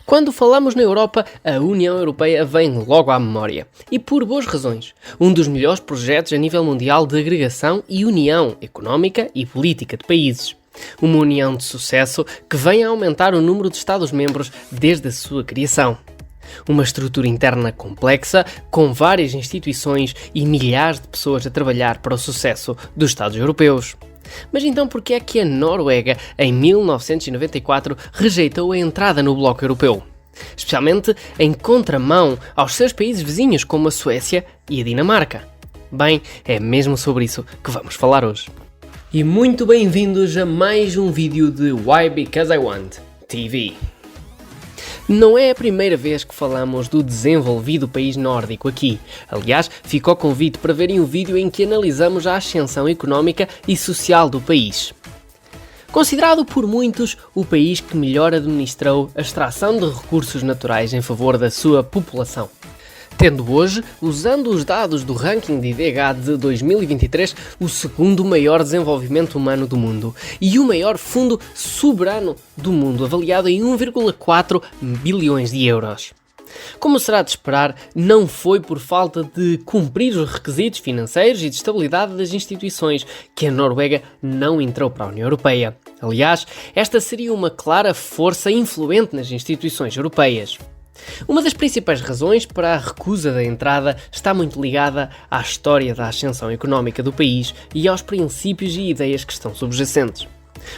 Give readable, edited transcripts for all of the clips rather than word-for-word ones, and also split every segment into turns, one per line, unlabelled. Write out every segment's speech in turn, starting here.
Quando falamos na Europa, a União Europeia vem logo à memória. E por boas razões. Um dos melhores projetos a nível mundial de agregação e união económica e política de países. Uma união de sucesso que vem a aumentar o número de Estados-membros desde a sua criação. Uma estrutura interna complexa, com várias instituições e milhares de pessoas a trabalhar para o sucesso dos Estados europeus. Mas então por que é que a Noruega, em 1994, rejeitou a entrada no bloco europeu? Especialmente em contramão aos seus países vizinhos como a Suécia e a Dinamarca. Bem, é mesmo sobre isso que vamos falar hoje. E muito bem-vindos a mais um vídeo de Why Because I Want TV. Não é a primeira vez que falamos do desenvolvido país nórdico aqui. Aliás, fica o convite para verem o vídeo em que analisamos a ascensão económica e social do país. Considerado por muitos o país que melhor administrou a extração de recursos naturais em favor da sua população. Tendo hoje, usando os dados do ranking de IDH de 2023, o segundo maior desenvolvimento humano do mundo e o maior fundo soberano do mundo, avaliado em 1,4 bilhões de euros. Como será de esperar, não foi por falta de cumprir os requisitos financeiros e de estabilidade das instituições que a Noruega não entrou para a União Europeia. Aliás, esta seria uma clara força influente nas instituições europeias. Uma das principais razões para a recusa da entrada está muito ligada à história da ascensão económica do país e aos princípios e ideias que estão subjacentes.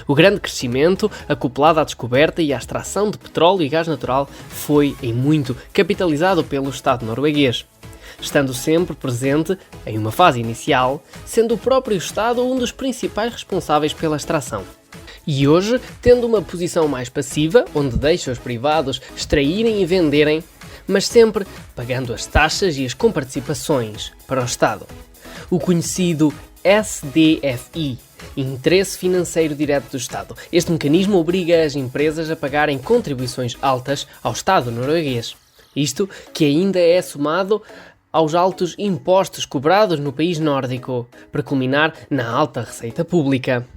O grande crescimento, acoplado à descoberta e à extração de petróleo e gás natural, foi, em muito, capitalizado pelo Estado norueguês, estando sempre presente, em uma fase inicial, sendo o próprio Estado um dos principais responsáveis pela extração. E hoje, tendo uma posição mais passiva, onde deixa os privados extraírem e venderem, mas sempre pagando as taxas e as comparticipações para o Estado. O conhecido SDFI, Interesse Financeiro Direto do Estado. Este mecanismo obriga as empresas a pagarem contribuições altas ao Estado norueguês. Isto que ainda é somado aos altos impostos cobrados no país nórdico, para culminar na alta receita pública.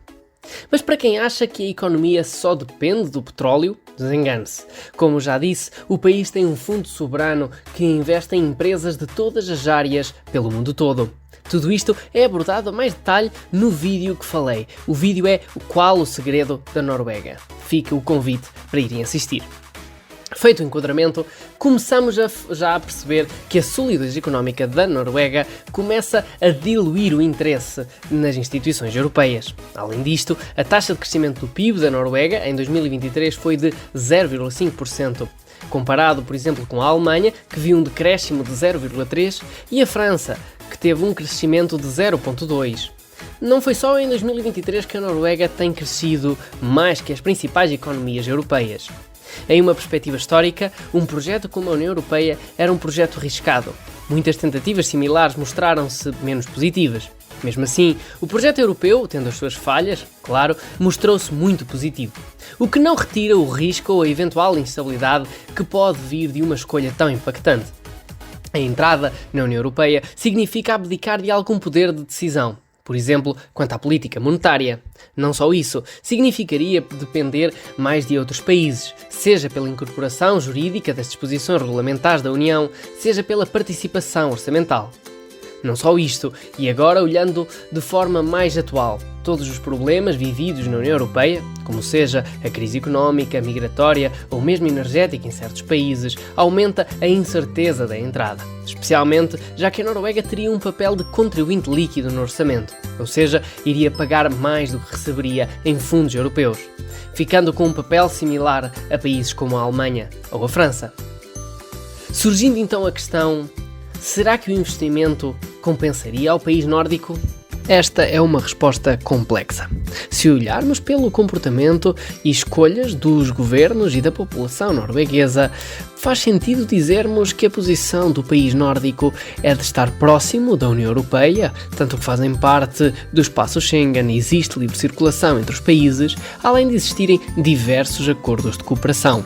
Mas para quem acha que a economia só depende do petróleo, desengane-se. Como já disse, o país tem um fundo soberano que investe em empresas de todas as áreas pelo mundo todo. Tudo isto é abordado a mais detalhe no vídeo que falei. O vídeo é Qual o Segredo da Noruega. Fica o convite para irem assistir. Feito o enquadramento, começamos já a perceber que a solidez económica da Noruega começa a diluir o interesse nas instituições europeias. Além disto, a taxa de crescimento do PIB da Noruega em 2023 foi de 0,5%, comparado, por exemplo, com a Alemanha, que viu um decréscimo de 0,3%, e a França, que teve um crescimento de 0,2%. Não foi só em 2023 que a Noruega tem crescido mais que as principais economias europeias. Em uma perspectiva histórica, um projeto como a União Europeia era um projeto arriscado. Muitas tentativas similares mostraram-se menos positivas. Mesmo assim, o projeto europeu, tendo as suas falhas, claro, mostrou-se muito positivo. O que não retira o risco ou a eventual instabilidade que pode vir de uma escolha tão impactante. A entrada na União Europeia significa abdicar de algum poder de decisão. Por exemplo, quanto à política monetária. Não só isso, significaria depender mais de outros países, seja pela incorporação jurídica das disposições regulamentares da União, seja pela participação orçamental. Não só isto, e agora olhando de forma mais atual, todos os problemas vividos na União Europeia, como seja a crise económica, migratória ou mesmo energética em certos países, aumenta a incerteza da entrada, especialmente já que a Noruega teria um papel de contribuinte líquido no orçamento, ou seja, iria pagar mais do que receberia em fundos europeus, ficando com um papel similar a países como a Alemanha ou a França. Surgindo então a questão: será que o investimento compensaria ao país nórdico? Esta é uma resposta complexa. Se olharmos pelo comportamento e escolhas dos governos e da população norueguesa, faz sentido dizermos que a posição do país nórdico é de estar próximo da União Europeia, tanto que fazem parte do espaço Schengen e existe livre circulação entre os países, além de existirem diversos acordos de cooperação.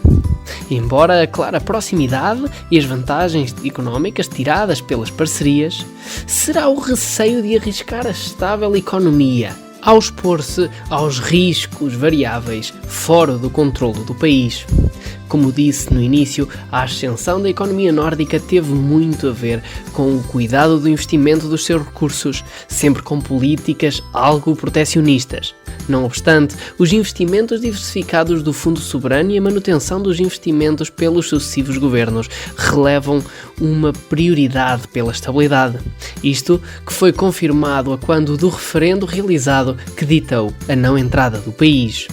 Embora a clara proximidade e as vantagens económicas tiradas pelas parcerias, será o receio de arriscar a estável economia ao expor-se aos riscos variáveis fora do controlo do país. Como disse no início, a ascensão da economia nórdica teve muito a ver com o cuidado do investimento dos seus recursos, sempre com políticas algo protecionistas. Não obstante, os investimentos diversificados do Fundo Soberano e a manutenção dos investimentos pelos sucessivos governos relevam uma prioridade pela estabilidade. Isto que foi confirmado a quando do referendo realizado que ditou a não entrada do país.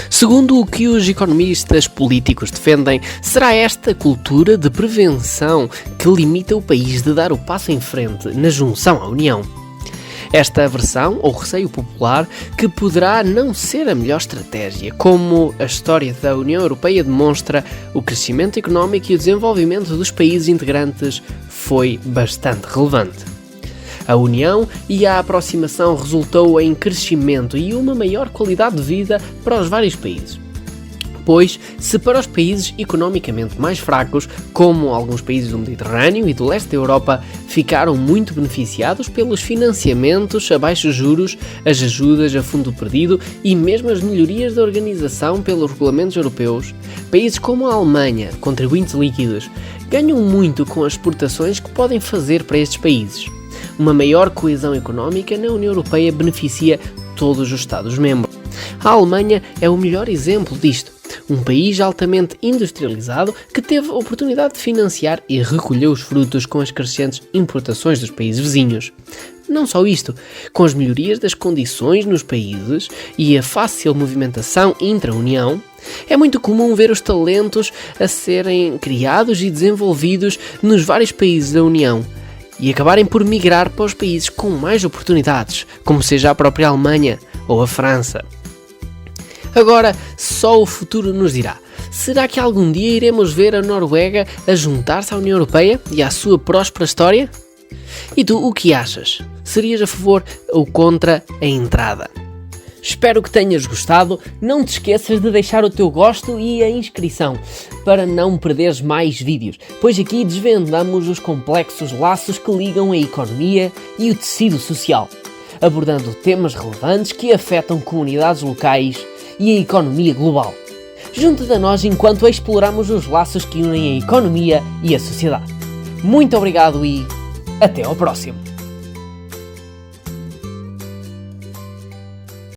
Segundo o que os economistas políticos defendem, será esta cultura de prevenção que limita o país de dar o passo em frente na junção à União. Esta aversão ou receio popular que poderá não ser a melhor estratégia, como a história da União Europeia demonstra, o crescimento económico e o desenvolvimento dos países integrantes foi bastante relevante. A união e a aproximação resultou em crescimento e uma maior qualidade de vida para os vários países. Pois, se para os países economicamente mais fracos, como alguns países do Mediterrâneo e do leste da Europa, ficaram muito beneficiados pelos financiamentos a baixos juros, as ajudas a fundo perdido e mesmo as melhorias da organização pelos regulamentos europeus, países como a Alemanha, contribuintes líquidos, ganham muito com as exportações que podem fazer para estes países. Uma maior coesão económica na União Europeia beneficia todos os Estados-membros. A Alemanha é o melhor exemplo disto. Um país altamente industrializado que teve a oportunidade de financiar e recolheu os frutos com as crescentes importações dos países vizinhos. Não só isto, com as melhorias das condições nos países e a fácil movimentação intra-União, é muito comum ver os talentos a serem criados e desenvolvidos nos vários países da União e acabarem por migrar para os países com mais oportunidades, como seja a própria Alemanha ou a França. Agora, só o futuro nos dirá. Será que algum dia iremos ver a Noruega a juntar-se à União Europeia e à sua próspera história? E tu, o que achas? Serias a favor ou contra a entrada? Espero que tenhas gostado. Não te esqueças de deixar o teu gosto e a inscrição para não perderes mais vídeos, pois aqui desvendamos os complexos laços que ligam a economia e o tecido social, abordando temas relevantes que afetam comunidades locais e a economia global. Junta-te a nós enquanto exploramos os laços que unem a economia e a sociedade. Muito obrigado e até ao próximo!